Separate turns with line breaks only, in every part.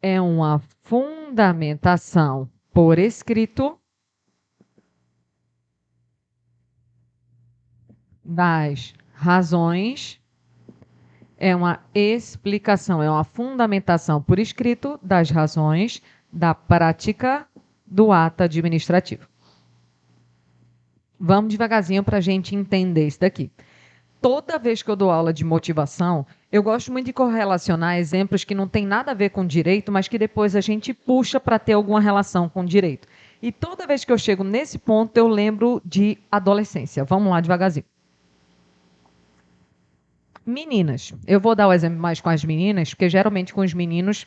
é uma fundamentação por escrito das razões, é uma explicação, é uma fundamentação por escrito das razões da prática do ato administrativo. Vamos devagarzinho para a gente entender isso daqui. Toda vez que eu dou aula de motivação, eu gosto muito de correlacionar exemplos que não tem nada a ver com direito, mas que depois a gente puxa para ter alguma relação com direito. E toda vez que eu chego nesse ponto, eu lembro de adolescência. Vamos lá devagarzinho. Meninas. Eu vou dar o exemplo mais com as meninas, porque geralmente com os meninos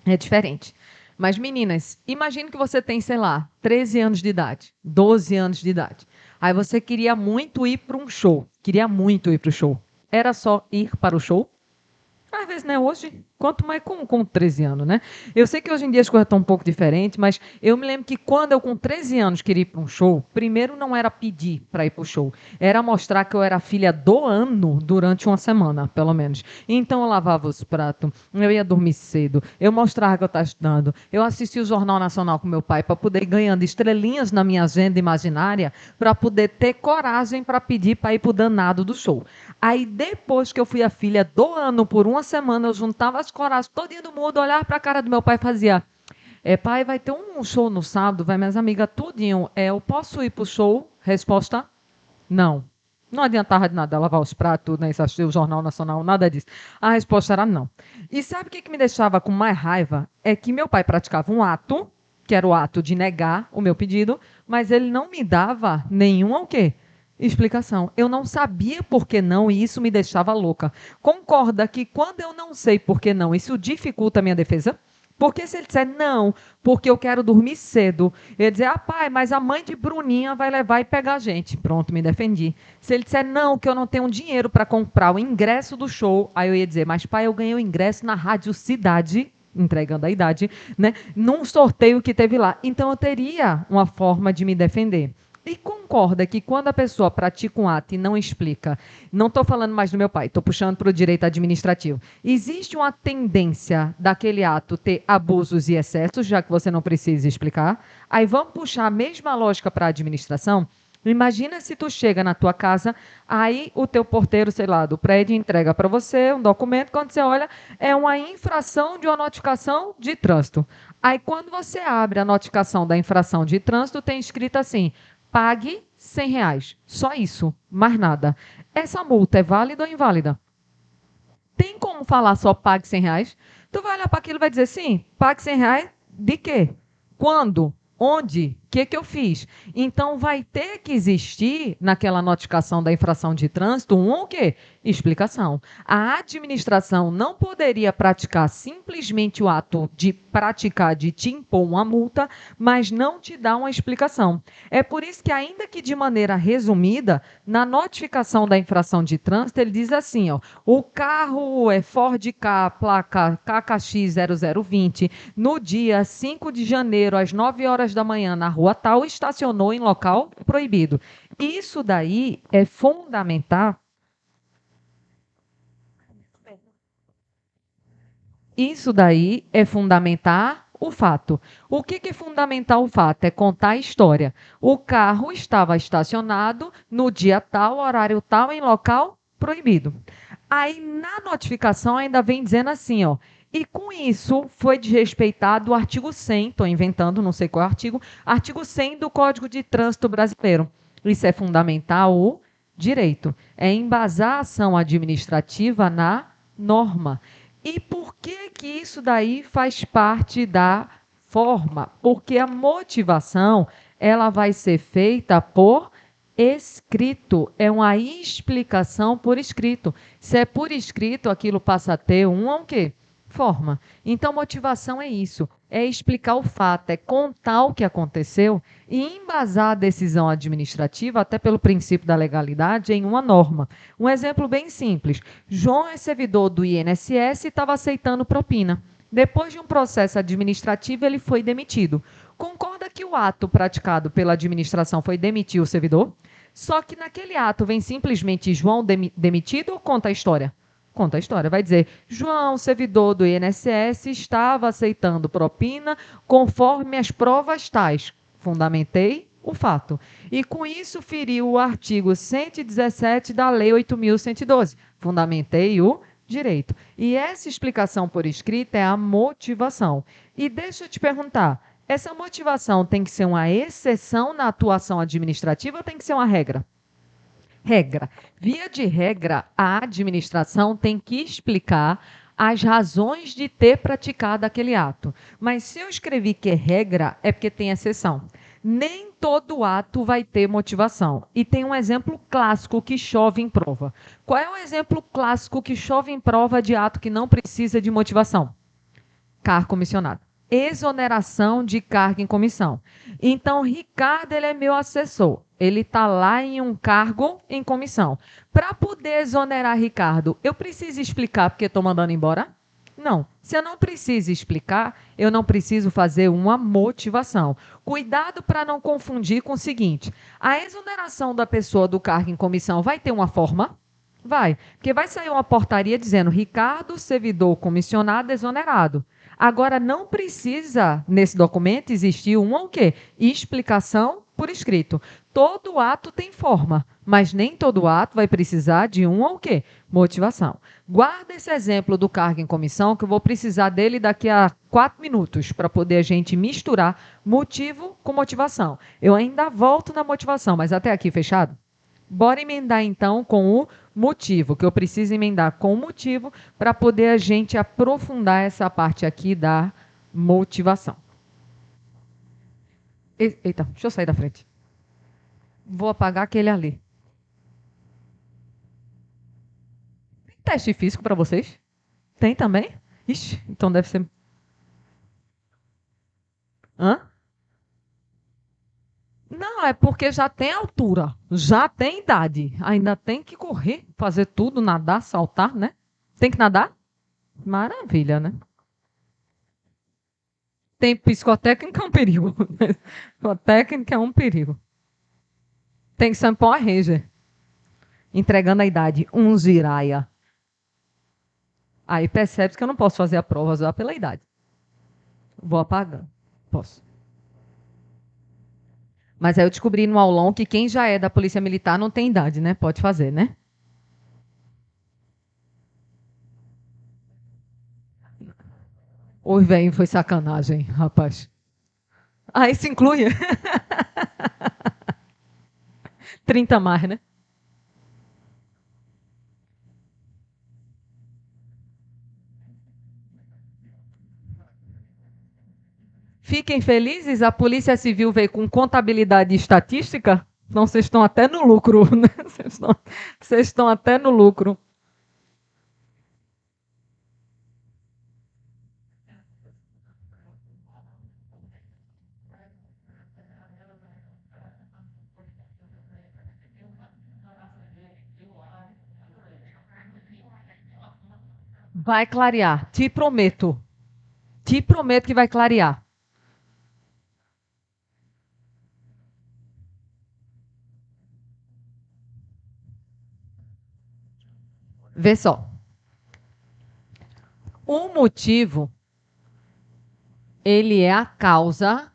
é diferente. Mas meninas, imagine que você tem, sei lá, 13 anos de idade, 12 anos de idade. Aí você queria muito ir para um show. Queria muito ir para o show. Era só ir para o show? Às vezes, né? Hoje, quanto mais com 13 anos, né? Eu sei que hoje em dia as coisas estão um pouco diferentes, mas eu me lembro que quando eu, com 13 anos, queria ir para um show, primeiro não era pedir para ir para o show, era mostrar que eu era filha do ano durante uma semana, pelo menos. Então eu lavava os pratos, eu ia dormir cedo, eu mostrava que eu estava estudando, eu assistia o Jornal Nacional com meu pai para poder ir ganhando estrelinhas na minha agenda imaginária, para poder ter coragem para pedir para ir para o danado do show. Aí depois que eu fui a filha do ano por uma semana, eu juntava as coragem todinha do mundo, olhava para a cara do meu pai e fazia: pai, vai ter um show no sábado, vai minhas amigas tudinho, eu posso ir pro show? Resposta: não. Não adiantava de nada lavar os pratos, nem assistir o Jornal Nacional, nada disso. A resposta era não. E sabe o que me deixava com mais raiva? É que meu pai praticava um ato, que era o ato de negar o meu pedido, mas ele não me dava nenhuma o quê? Explicação. Eu não sabia por que não e isso me deixava louca. Concorda que quando eu não sei por que não, isso dificulta a minha defesa? Porque se ele disser não, porque eu quero dormir cedo, eu ia dizer, pai, mas a mãe de Bruninha vai levar e pegar a gente. Pronto, me defendi. Se ele disser não, que eu não tenho dinheiro para comprar o ingresso do show, aí eu ia dizer, mas pai, eu ganhei o ingresso na Rádio Cidade, entregando a idade, né? Num sorteio que teve lá. Então eu teria uma forma de me defender. E concorda que quando a pessoa pratica um ato e não explica, não estou falando mais do meu pai, estou puxando para o direito administrativo, existe uma tendência daquele ato ter abusos e excessos, já que você não precisa explicar. Aí vamos puxar a mesma lógica para a administração. Imagina se tu chega na tua casa, aí o teu porteiro, sei lá, do prédio entrega para você um documento, quando você olha, é uma infração de uma notificação de trânsito. Aí quando você abre a notificação da infração de trânsito, tem escrito assim: pague R$ 100. Só isso, mais nada. Essa multa é válida ou inválida? Tem como falar só pague R$ 100? Tu vai olhar para aquilo e vai dizer, sim, pague R$ 100 de quê? Quando? Onde? O que eu fiz? Então vai ter que existir naquela notificação da infração de trânsito o quê? Explicação. A administração não poderia praticar simplesmente o ato de praticar, de te impor uma multa, mas não te dar uma explicação. É por isso que, ainda que de maneira resumida, na notificação da infração de trânsito, ele diz assim, ó, o carro é Ford K, placa KKX0020, no dia 5 de janeiro, às 9 horas da manhã, na rua tal, estacionou em local proibido. Isso daí é fundamental. Isso daí é fundamentar o fato. O que é fundamentar o fato? É contar a história. O carro estava estacionado no dia tal, horário tal, em local proibido. Aí na notificação ainda vem dizendo assim, ó. E com isso foi desrespeitado o artigo 100, estou inventando, não sei qual é o artigo 100 do Código de Trânsito Brasileiro. Isso é fundamentar o direito. É embasar a ação administrativa na norma. E por que que isso daí faz parte da forma? Porque a motivação, ela vai ser feita por escrito, é uma explicação por escrito. Se é por escrito, aquilo passa a ter uma o quê? Forma. Então, motivação é isso, é explicar o fato, é contar o que aconteceu e embasar a decisão administrativa, até pelo princípio da legalidade, em uma norma. Um exemplo bem simples: João é servidor do INSS e estava aceitando propina. Depois de um processo administrativo, ele foi demitido. Concorda que o ato praticado pela administração foi demitir o servidor? Só que naquele ato vem simplesmente João demitido ou conta a história? Conta a história. Vai dizer, João, servidor do INSS, estava aceitando propina conforme as provas tais. Fundamentei o fato. E com isso feriu o artigo 117 da Lei 8.112. Fundamentei o direito. E essa explicação por escrita é a motivação. E deixa eu te perguntar, essa motivação tem que ser uma exceção na atuação administrativa ou tem que ser uma regra? Regra. Via de regra, a administração tem que explicar as razões de ter praticado aquele ato. Mas se eu escrevi que é regra, é porque tem exceção. Nem todo ato vai ter motivação. E tem um exemplo clássico que chove em prova. Qual é o exemplo clássico que chove em prova de ato que não precisa de motivação? Cargo comissionado. Exoneração de cargo em comissão. Então, Ricardo, ele é meu assessor. Ele está lá em um cargo em comissão. Para poder exonerar Ricardo, eu preciso explicar porque estou mandando embora? Não. Se eu não preciso explicar, eu não preciso fazer uma motivação. Cuidado para não confundir com o seguinte: a exoneração da pessoa do cargo em comissão vai ter uma forma? Vai. Porque vai sair uma portaria dizendo Ricardo, servidor comissionado, exonerado. Agora, não precisa, nesse documento, existir uma o quê? Explicação por escrito. Todo ato tem forma, mas nem todo ato vai precisar de uma o quê? Motivação. Guarda esse exemplo do cargo em comissão, que eu vou precisar dele daqui a 4 minutos, para poder a gente misturar motivo com motivação. Eu ainda volto na motivação, mas até aqui fechado? Bora emendar então com o motivo, que eu preciso emendar com o motivo para poder a gente aprofundar essa parte aqui da motivação. Eita, deixa eu sair da frente. Vou apagar aquele ali. Tem teste físico para vocês? Tem também? Ixi, então deve ser... Hã? Não, é porque já tem altura, já tem idade. Ainda tem que correr, fazer tudo, nadar, saltar, né? Tem que nadar? Maravilha, né? Tem psicotécnica é um perigo. Psicotécnica é um perigo. Tem que ser Power Ranger. Entregando a idade. Um giraia. Aí percebe que eu não posso fazer a prova só pela idade. Vou apagando. Posso. Mas aí eu descobri no aulão que quem já é da Polícia Militar não tem idade, né? Pode fazer, né? Oi, velho, foi sacanagem, rapaz. Aí se inclui. 30 mais, né? Fiquem felizes, a Polícia Civil veio com contabilidade e estatística. Então vocês estão até no lucro, né? Vocês estão até no lucro. Vai clarear, te prometo. Te prometo que vai clarear. Vê só. O motivo, ele é a causa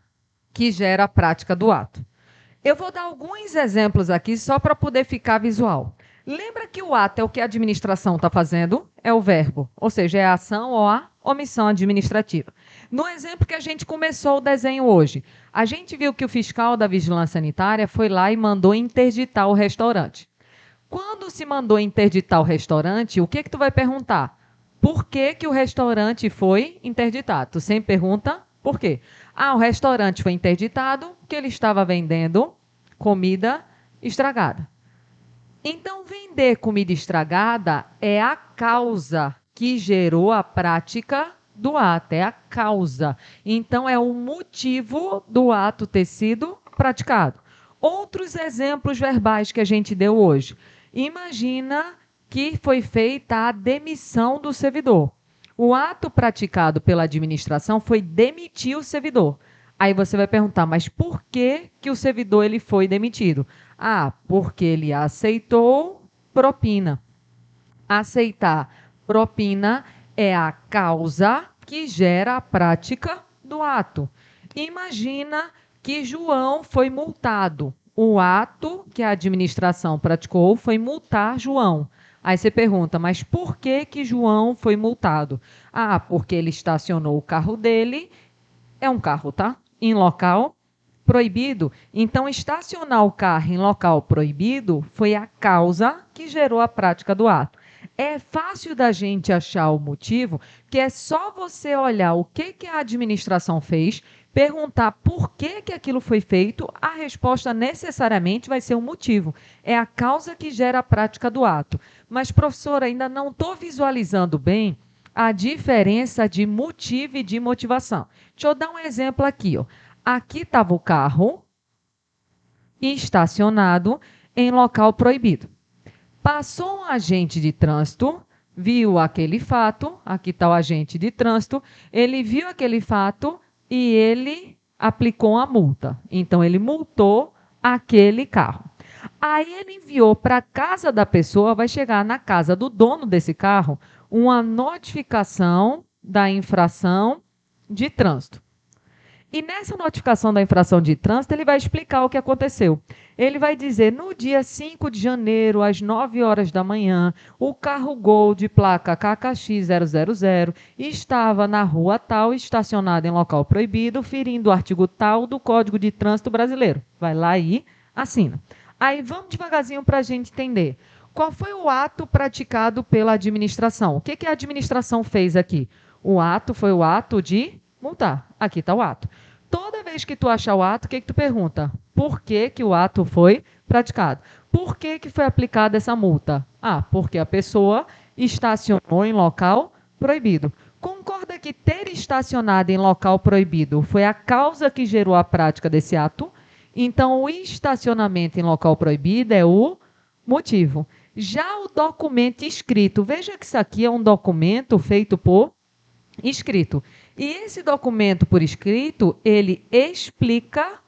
que gera a prática do ato. Eu vou dar alguns exemplos aqui só para poder ficar visual. Lembra que o ato é o que a administração está fazendo? É o verbo, ou seja, é a ação ou a omissão administrativa. No exemplo que a gente começou o desenho hoje, a gente viu que o fiscal da vigilância sanitária foi lá e mandou interditar o restaurante. Quando se mandou interditar o restaurante, o que que tu vai perguntar? Por que que o restaurante foi interditado? Tu sempre pergunta por quê? Ah, o restaurante foi interditado porque ele estava vendendo comida estragada. Então, vender comida estragada é a causa que gerou a prática do ato, é a causa. Então, é o motivo do ato ter sido praticado. Outros exemplos verbais que a gente deu hoje. Imagina que foi feita a demissão do servidor. O ato praticado pela administração foi demitir o servidor. Aí você vai perguntar, mas por que que o servidor ele foi demitido? Ah, porque ele aceitou propina. Aceitar Propina é a causa que gera a prática do ato. Imagina que João foi multado. O ato que a administração praticou foi multar João. Aí você pergunta, mas por que que João foi multado? Ah, porque ele estacionou o carro dele, é um carro, tá? Em local proibido. Então, estacionar o carro em local proibido foi a causa que gerou a prática do ato. É fácil da gente achar o motivo, que é só você olhar o que que a administração fez, perguntar por que que aquilo foi feito, a resposta necessariamente vai ser o motivo. É a causa que gera a prática do ato. Mas, professor, ainda não estou visualizando bem a diferença de motivo e de motivação. Deixa eu dar um exemplo aqui, ó. Aqui estava o carro estacionado em local proibido. Passou um agente de trânsito, viu aquele fato, aqui está o agente de trânsito, ele viu aquele fato e ele aplicou a multa. Então, ele multou aquele carro. Aí ele enviou para a casa da pessoa, vai chegar na casa do dono desse carro, uma notificação da infração de trânsito. E nessa notificação da infração de trânsito, ele vai explicar o que aconteceu. Ele vai dizer, no dia 5 de janeiro, às 9 horas da manhã, o carro Gol de placa KKX000 estava na rua tal, estacionado em local proibido, ferindo o artigo tal do Código de Trânsito Brasileiro. Vai lá e assina. Aí vamos devagarzinho para a gente entender. Qual foi o ato praticado pela administração? O que que a administração fez aqui? O ato foi o ato de multar. Aqui está o ato. Toda vez que tu achar o ato, o que que tu pergunta? Por que que o ato foi praticado? Por que que foi aplicada essa multa? Ah, porque a pessoa estacionou em local proibido. Concorda que ter estacionado em local proibido foi a causa que gerou a prática desse ato? Então, o estacionamento em local proibido é o motivo. Já o documento escrito, veja que isso aqui é um documento feito por escrito. E esse documento por escrito, ele explica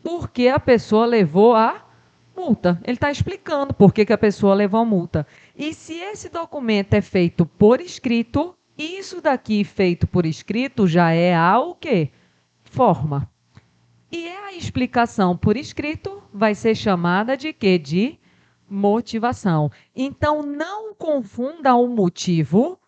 por que a pessoa levou a multa. Ele está explicando por que que a pessoa levou a multa. E se esse documento é feito por escrito, isso daqui feito por escrito já é a o quê? Forma. E a explicação por escrito vai ser chamada de quê? De motivação. Então, não confunda o motivo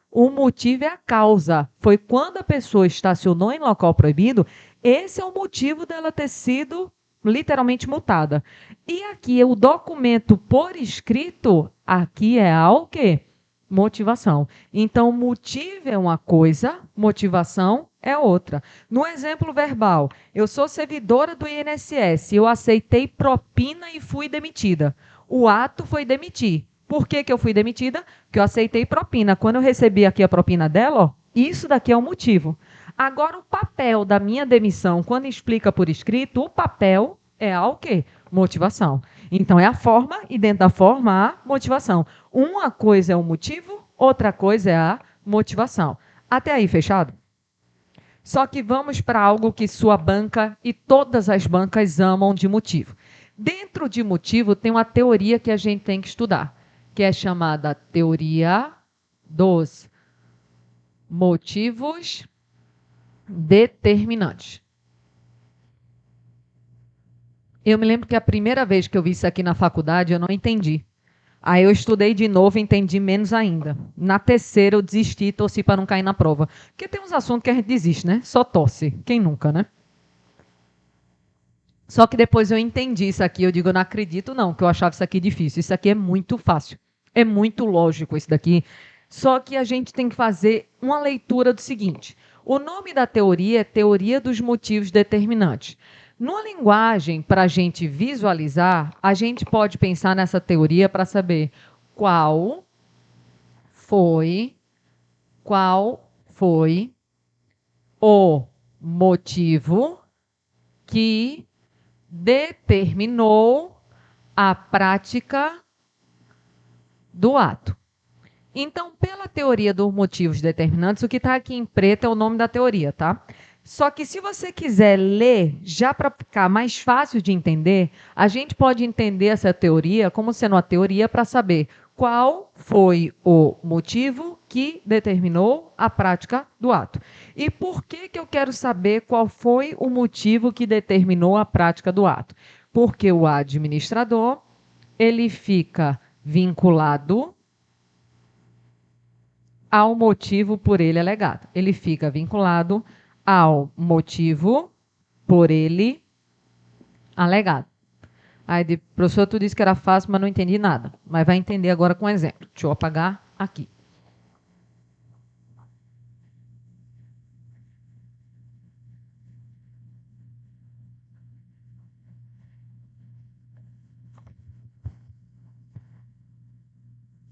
é a causa. Foi quando a pessoa estacionou em local proibido, esse é o motivo dela ter sido literalmente multada. E aqui, o documento por escrito, aqui é o quê? Motivação. Então, motivo é uma coisa, motivação é outra. No exemplo verbal, eu sou servidora do INSS, eu aceitei propina e fui demitida. O ato foi demitir. Por que que eu fui demitida? Porque eu aceitei propina. Quando eu recebi aqui a propina dela, ó, isso daqui é o motivo. Agora, o papel da minha demissão, quando explica por escrito, o papel é o quê? Motivação. Então, é a forma e dentro da forma a motivação. Uma coisa é o motivo, outra coisa é a motivação. Até aí, fechado? Só que vamos para algo que sua banca e todas as bancas amam de motivo. Dentro de motivo tem uma teoria que a gente tem que estudar, que é chamada teoria dos motivos determinantes. Eu me lembro que a primeira vez que eu vi isso aqui na faculdade, eu não entendi. Aí eu estudei de novo e entendi menos ainda. Na terceira eu desisti e torci para não cair na prova. Porque tem uns assuntos que a gente desiste, né? Só torce. Quem nunca, né? Só que depois eu entendi isso aqui. Eu digo, eu não acredito não, que eu achava isso aqui difícil. Isso aqui é muito fácil. É muito lógico isso daqui. Só que a gente tem que fazer uma leitura do seguinte. O nome da teoria é Teoria dos Motivos Determinantes. Numa linguagem, para a gente visualizar, a gente pode pensar nessa teoria para saber qual foi o motivo que determinou a prática do ato. Então, pela teoria dos motivos determinantes, o que está aqui em preto é o nome da teoria, tá? Só que se você quiser ler, já para ficar mais fácil de entender, a gente pode entender essa teoria como sendo uma teoria para saber qual foi o motivo que determinou a prática do ato. E por que que eu quero saber qual foi o motivo que determinou a prática do ato? Porque o administrador, ele fica vinculado ao motivo por ele alegado. Ele fica vinculado ao motivo por ele alegado. Aí, professor, tu disse que era fácil, mas não entendi nada. Mas vai entender agora com um exemplo. Deixa eu apagar aqui.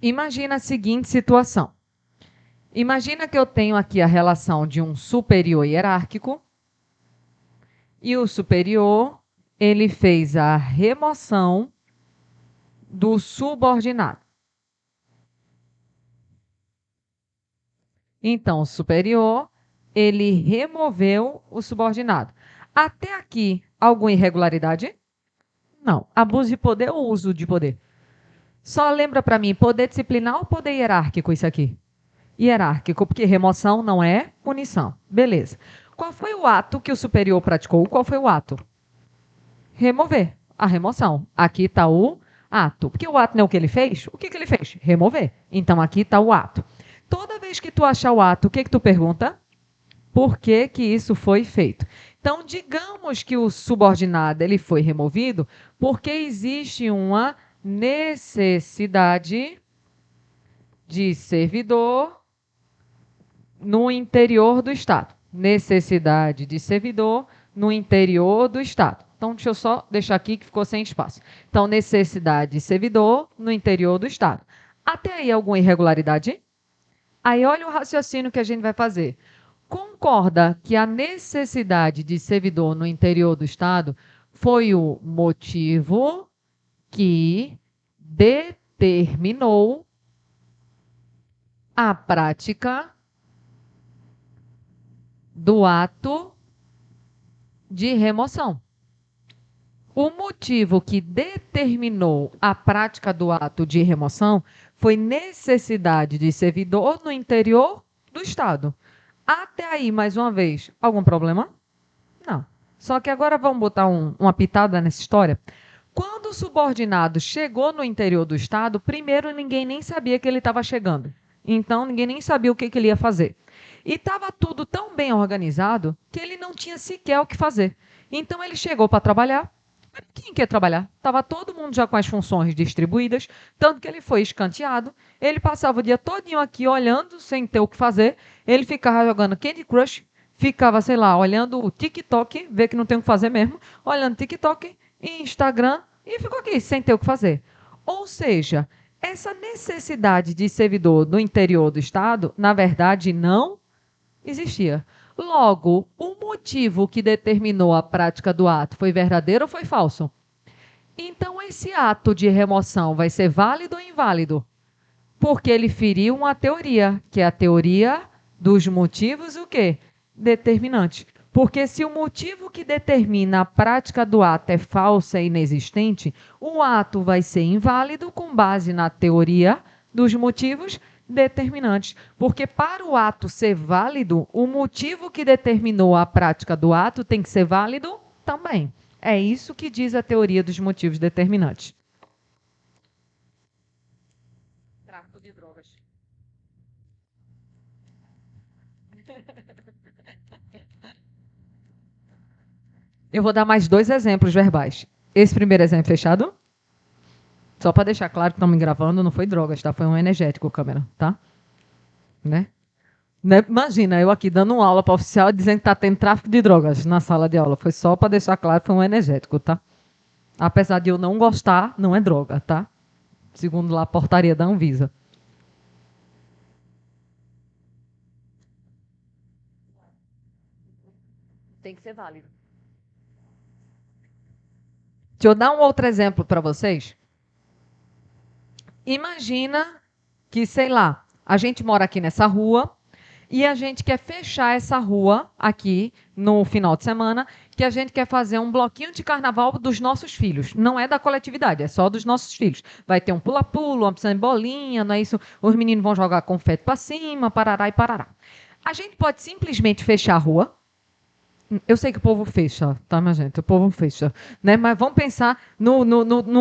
Imagina a seguinte situação. Imagina que eu tenho aqui a relação de um superior hierárquico e o superior, ele fez a remoção do subordinado. Então, o superior, ele removeu o subordinado. Até aqui, alguma irregularidade? Não. Abuso de poder ou uso de poder? Só lembra para mim, poder disciplinar ou poder hierárquico isso aqui? Hierárquico, porque remoção não é punição. Beleza. Qual foi o ato que o superior praticou? Qual foi o ato? Remover. A remoção. Aqui está o ato. Porque o ato não é o que ele fez? O que ele fez? Remover. Então, aqui está o ato. Toda vez que tu achar o ato, o que tu pergunta? Por que que isso foi feito? Então, digamos que o subordinado ele foi removido porque existe uma necessidade de servidor no interior do Estado. Necessidade de servidor no interior do Estado. Então, deixa eu só deixar aqui que ficou sem espaço. Então, necessidade de servidor no interior do Estado. Até aí, alguma irregularidade? Aí, olha o raciocínio que a gente vai fazer. Concorda que a necessidade de servidor no interior do Estado foi o motivo que determinou a prática do ato de remoção. O motivo que determinou a prática do ato de remoção foi necessidade de servidor no interior do Estado. Até aí, mais uma vez, algum problema? Não. Só que agora vamos botar uma pitada nessa história. Quando o subordinado chegou no interior do Estado, primeiro ninguém nem sabia que ele estava chegando. Então, ninguém nem sabia o que ele ia fazer. E estava tudo tão bem organizado que ele não tinha sequer o que fazer. Então, ele chegou para trabalhar. Quem quer trabalhar? Estava todo mundo já com as funções distribuídas, tanto que ele foi escanteado. Ele passava o dia todinho aqui olhando, sem ter o que fazer. Ele ficava jogando Candy Crush, ficava, sei lá, olhando o TikTok, vê que não tem o que fazer mesmo, olhando TikTok e Instagram e ficou aqui, sem ter o que fazer. Ou seja, essa necessidade de servidor no interior do Estado, na verdade, não existia. Logo, o motivo que determinou a prática do ato foi verdadeiro ou foi falso? Então, esse ato de remoção vai ser válido ou inválido? Porque ele feriu uma teoria, que é a teoria dos motivos o quê? Determinantes. Porque se o motivo que determina a prática do ato é falso e inexistente, o ato vai ser inválido com base na teoria dos motivos determinantes. Porque para o ato ser válido, o motivo que determinou a prática do ato tem que ser válido também. É isso que diz a teoria dos motivos determinantes. Tráfico de drogas. Eu vou dar mais 2 exemplos verbais. Esse primeiro exemplo fechado? Só para deixar claro que estão me gravando, não foi drogas, tá? Foi um energético, câmera, tá? Né? Imagina, eu aqui dando uma aula para oficial dizendo que tá tendo tráfico de drogas na sala de aula. Foi só para deixar claro que foi um energético, tá? Apesar de eu não gostar, não é droga, tá? Segundo lá a portaria da Anvisa. Tem que ser válido. Deixa eu dar um outro exemplo para vocês. Imagina que, sei lá, a gente mora aqui nessa rua e a gente quer fechar essa rua aqui no final de semana, que a gente quer fazer um bloquinho de carnaval dos nossos filhos. Não é da coletividade, é só dos nossos filhos. Vai ter um pula-pula, uma piscina de bolinha, não é isso? Os meninos vão jogar confete para cima, parará e parará. A gente pode simplesmente fechar a rua. Eu sei que o povo fecha, tá, minha gente? O povo fecha, né? Mas vamos pensar no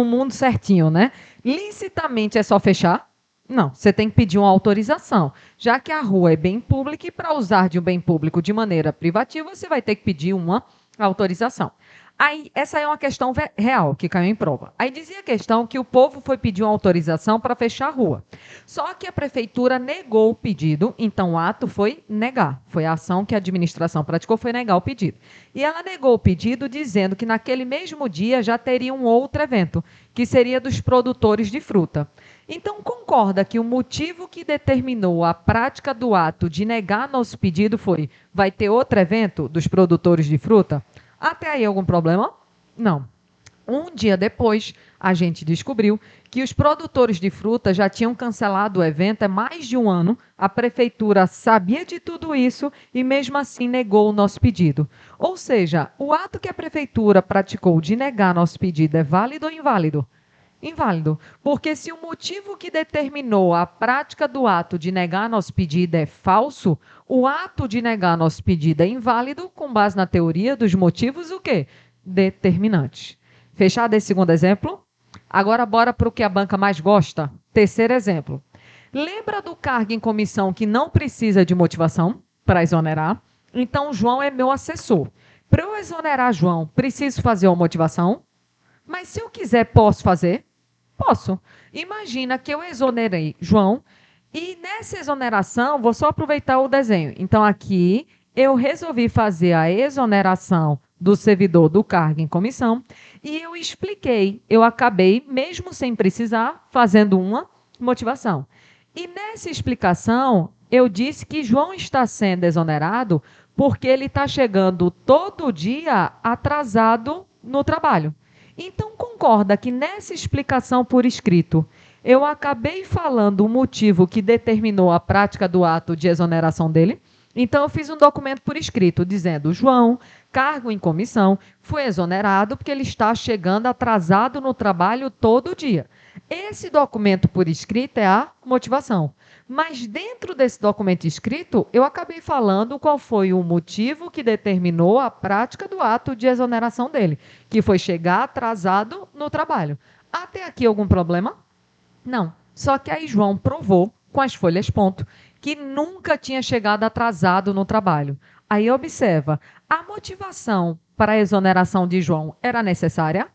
mundo certinho, né? Licitamente é só fechar? Não, você tem que pedir uma autorização. Já que a rua é bem pública e para usar de um bem público de maneira privativa, você vai ter que pedir uma autorização. Aí, essa é uma questão real que caiu em prova. Aí dizia a questão que o povo foi pedir uma autorização para fechar a rua. Só que a prefeitura negou o pedido, então o ato foi negar. Foi a ação que a administração praticou, foi negar o pedido. E ela negou o pedido dizendo que naquele mesmo dia já teria um outro evento, que seria dos produtores de fruta. Então concorda que o motivo que determinou a prática do ato de negar nosso pedido foi: vai ter outro evento dos produtores de fruta? Até aí algum problema? Não. Um dia depois, a gente descobriu que os produtores de fruta já tinham cancelado o evento há mais de um ano. A prefeitura sabia de tudo isso e, mesmo assim, negou o nosso pedido. Ou seja, o ato que a prefeitura praticou de negar nosso pedido é válido ou inválido? Inválido. Porque se o motivo que determinou a prática do ato de negar nosso pedido é falso, o ato de negar nosso pedido é inválido com base na teoria dos motivos o quê? Determinantes. Fechado esse segundo exemplo? Agora bora para o que a banca mais gosta. Terceiro exemplo. Lembra do cargo em comissão que não precisa de motivação para exonerar? Então, João é meu assessor. Para eu exonerar João, preciso fazer uma motivação? Mas se eu quiser, posso fazer? Posso. Imagina que eu exonerei João e nessa exoneração, vou só aproveitar o desenho. Então, aqui eu resolvi fazer a exoneração do servidor do cargo em comissão e eu expliquei. Eu acabei, mesmo sem precisar, fazendo uma motivação. E nessa explicação, eu disse que João está sendo exonerado porque ele está chegando todo dia atrasado no trabalho. Então, concorda que nessa explicação por escrito, eu acabei falando o motivo que determinou a prática do ato de exoneração dele? Então, eu fiz um documento por escrito dizendo: João, cargo em comissão, foi exonerado porque ele está chegando atrasado no trabalho todo dia. Esse documento por escrito é a motivação. Mas dentro desse documento escrito, eu acabei falando qual foi o motivo que determinou a prática do ato de exoneração dele, que foi chegar atrasado no trabalho. Até aqui algum problema? Não. Só que aí João provou, com as folhas ponto, que nunca tinha chegado atrasado no trabalho. Aí observa, a motivação para a exoneração de João era necessária?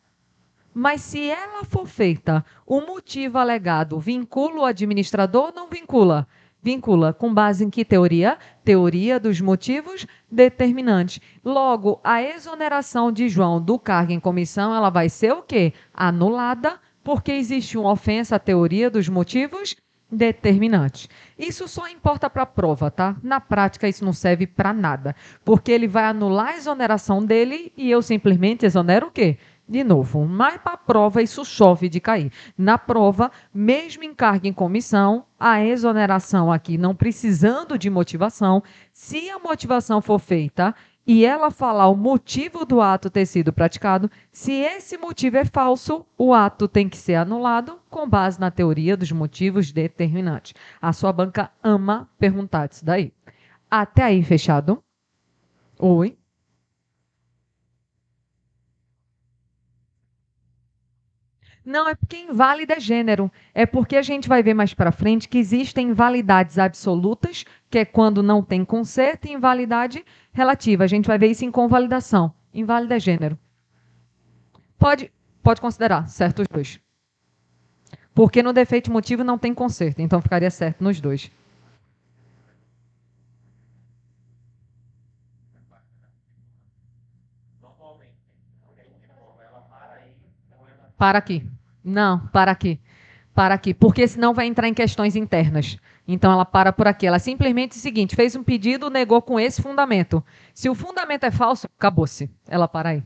Mas se ela for feita, o motivo alegado vincula o administrador ou não vincula? Vincula. Com base em que teoria? Teoria dos motivos determinantes. Logo, a exoneração de João do cargo em comissão, ela vai ser o quê? Anulada, porque existe uma ofensa à teoria dos motivos determinantes. Isso só importa para a prova, tá? Na prática, isso não serve para nada, porque ele vai anular a exoneração dele e eu simplesmente exonero o quê? De novo, mas para a prova isso chove de cair. Na prova, mesmo em cargo em comissão, a exoneração aqui não precisando de motivação, se a motivação for feita e ela falar o motivo do ato ter sido praticado, se esse motivo é falso, o ato tem que ser anulado com base na teoria dos motivos determinantes. A sua banca ama perguntar isso daí. Até aí, fechado? Oi? Não, é porque inválida é gênero. É porque a gente vai ver mais para frente que existem invalidades absolutas, que é quando não tem conserto, e invalidade relativa. A gente vai ver isso em convalidação. Inválida é gênero. Pode, pode considerar, certo os dois. Porque no defeito motivo não tem conserto, então ficaria certo nos dois. Para aqui. Não, para aqui. Para aqui. Porque senão vai entrar em questões internas. Então ela para por aqui. Ela simplesmente é o seguinte: fez um pedido, negou com esse fundamento. Se o fundamento é falso, acabou-se. Ela para aí.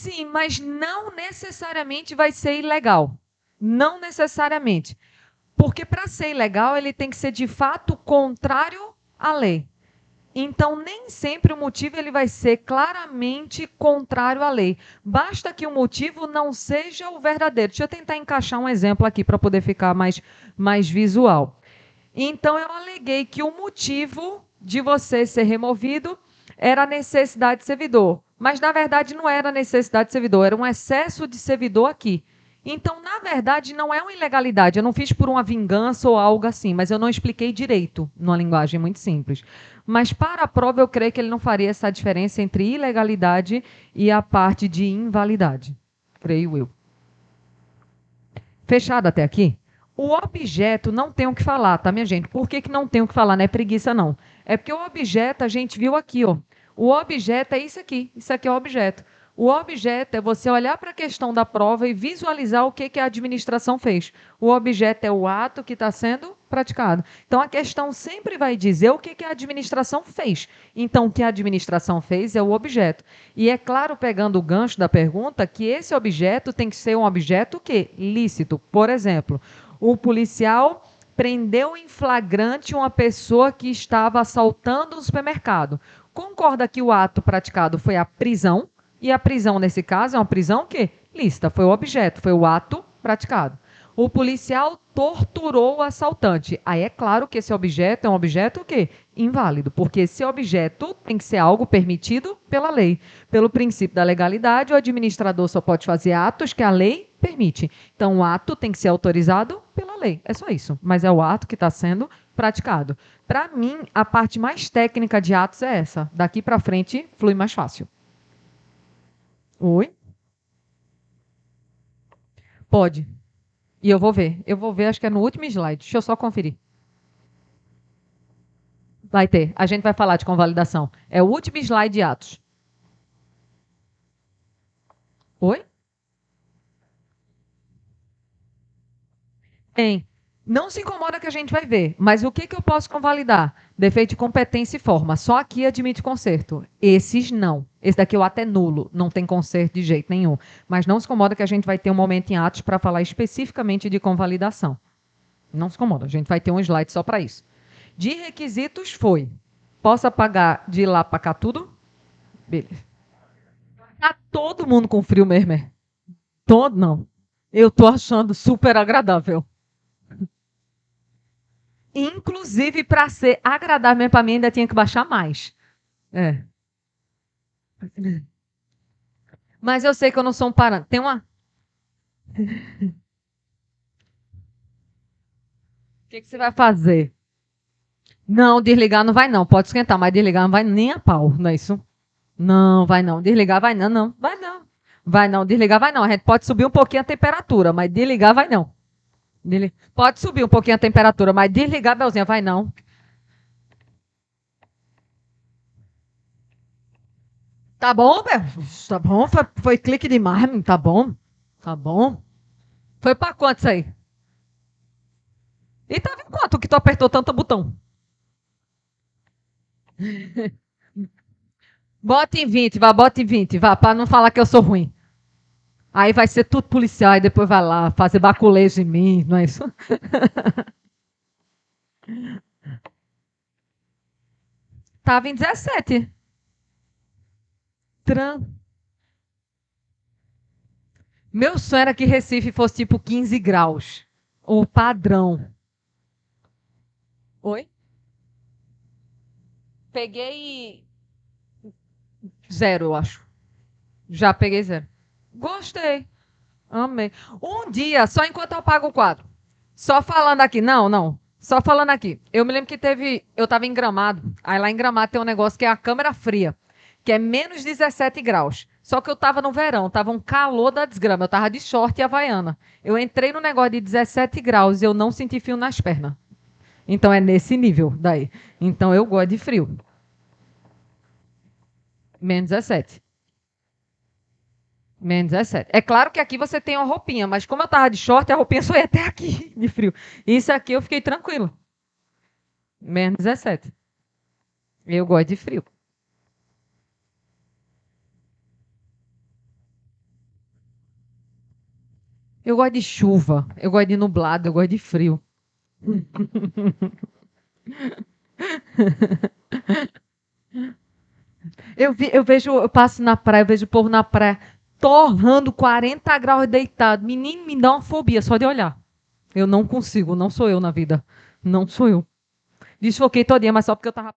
Sim, mas não necessariamente vai ser ilegal. Não necessariamente. Porque para ser ilegal, ele tem que ser de fato contrário à lei. Então, nem sempre o motivo ele vai ser claramente contrário à lei. Basta que o motivo não seja o verdadeiro. Deixa eu tentar encaixar um exemplo aqui para poder ficar mais visual. Então, eu aleguei que o motivo de você ser removido era a necessidade de servidor. Mas, na verdade, não era a necessidade de servidor, era um excesso de servidor aqui. Então, na verdade, não é uma ilegalidade. Eu não fiz por uma vingança ou algo assim, mas eu não expliquei direito, numa linguagem muito simples. Mas, para a prova, eu creio que ele não faria essa diferença entre ilegalidade e a parte de invalidade. Creio eu. Fechado até aqui? O objeto não tem o que falar, tá, minha gente? Por que não tem o que falar? Não é preguiça, não. É porque o objeto a gente viu aqui, ó. O objeto é isso aqui. Isso aqui é o objeto. O objeto é você olhar para a questão da prova e visualizar o que a administração fez. O objeto é o ato que está sendo praticado. Então, a questão sempre vai dizer o que a administração fez. Então, o que a administração fez é o objeto. E é claro, pegando o gancho da pergunta, que esse objeto tem que ser um objeto que lícito. Por exemplo, o policial prendeu em flagrante uma pessoa que estava assaltando um supermercado. Concorda que o ato praticado foi a prisão? E a prisão, nesse caso, é uma prisão que lícita, foi o objeto, foi o ato praticado. O policial torturou o assaltante. Aí é claro que esse objeto é um objeto o quê? Inválido, porque esse objeto tem que ser algo permitido pela lei. Pelo princípio da legalidade, o administrador só pode fazer atos que a lei permite. Então, o ato tem que ser autorizado pela lei. É só isso. Mas é o ato que está sendo praticado. Para mim, a parte mais técnica de atos é essa. Daqui para frente, flui mais fácil. Oi? Pode. E eu vou ver. Eu vou ver, acho que é no último slide. Deixa eu só conferir. Vai ter. A gente vai falar de convalidação. É o último slide de Atos. Oi? Tem. Não se incomoda que a gente vai ver. Mas o que eu posso convalidar? Defeito de competência e forma. Só aqui admite conserto. Esses não. Esse daqui eu até nulo. Não tem conserto de jeito nenhum. Mas não se incomoda que a gente vai ter um momento em Atos para falar especificamente de convalidação. Não se incomoda. A gente vai ter um slide só para isso. De requisitos foi. Posso apagar de lá para cá tudo? Beleza. Tá todo mundo com frio mesmo, é? Todo não. Eu tô achando super agradável. Inclusive, para ser agradável para mim, ainda tinha que baixar mais. É. Mas eu sei que eu não sou um parâmetro. Tem uma. O que você vai fazer? Não, desligar não vai não. Pode esquentar, mas desligar não vai nem a pau, não é isso? Não, vai não. Desligar vai não, não. Vai não. Vai não, desligar vai não. A gente pode subir um pouquinho a temperatura, mas desligar vai não. Pode subir um pouquinho a temperatura, mas desligar, Belzinha, vai não. Tá bom, Bel? Tá bom, foi clique demais, tá bom. Tá bom. Foi pra quanto isso aí? E tava em quanto que tu apertou tanto botão? Bota em 20, vá, bota em 20, vá, pra não falar que eu sou ruim. Aí vai ser tudo policial, e depois vai lá fazer baculejo em mim, não é isso? Tava em 17. Tran... Meu sonho era que Recife fosse tipo 15 graus. O padrão. Oi? Peguei zero, eu acho. Já peguei zero. Gostei. Amei. Um dia, só enquanto eu pago o quadro. Só falando aqui. Não, não. Só falando aqui. Eu me lembro que teve. Eu tava em Gramado. Aí lá em Gramado tem um negócio que é a câmera fria, que é menos 17 graus. Só que eu tava no verão, tava um calor da desgrama. Eu tava de short e havaiana. Eu entrei no negócio de 17 graus e eu não senti frio nas pernas. Então é nesse nível daí. Então eu gosto de frio. Menos 17. Menos 17. É claro que aqui você tem uma roupinha, mas como eu tava de short, a roupinha só ia até aqui de frio. Isso aqui eu fiquei tranquilo. Menos 17. Eu gosto de frio. Eu gosto de chuva, eu gosto de nublado, eu gosto de frio. Eu passo na praia, eu vejo o povo na praia torrando 40 graus deitado. Menino, me dá uma fobia só de olhar. Eu não consigo, não sou eu na vida. Não sou eu. Desfoquei todinha, mas só porque eu tava